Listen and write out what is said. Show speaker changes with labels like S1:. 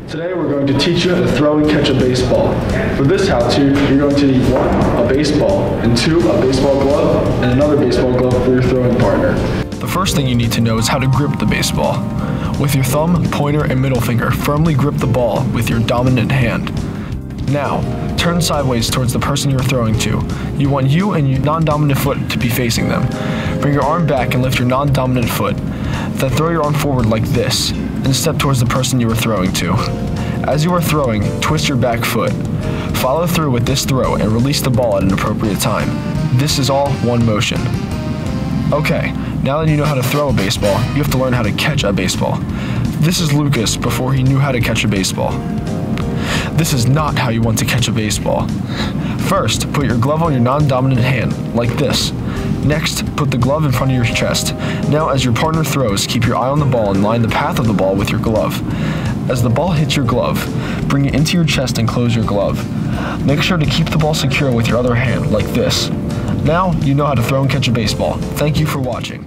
S1: Today we're going to teach you how to throw and catch a baseball. For this how-to, you're going to need 1, a baseball, and 2, a baseball glove, and another baseball glove for your throwing partner.
S2: The first thing you need to know is how to grip the baseball. With your thumb, pointer, and middle finger, firmly grip the ball with your dominant hand. Now, turn sideways towards the person you're throwing to. You want you and your non-dominant foot to be facing them. Bring your arm back and lift your non-dominant foot. Then throw your arm forward like this, and step towards the person you are throwing to. As you are throwing, twist your back foot. Follow through with this throw and release the ball at an appropriate time. This is all one motion. Okay, now that you know how to throw a baseball, you have to learn how to catch a baseball. This is Lucas before he knew how to catch a baseball. This is not how you want to catch a baseball. First, put your glove on your non-dominant hand, like this. Next, put the glove in front of your chest. Now, as your partner throws, keep your eye on the ball and line the path of the ball with your glove. As the ball hits your glove, bring it into your chest and close your glove. Make sure to keep the ball secure with your other hand, like this. Now, you know how to throw and catch a baseball. Thank you for watching.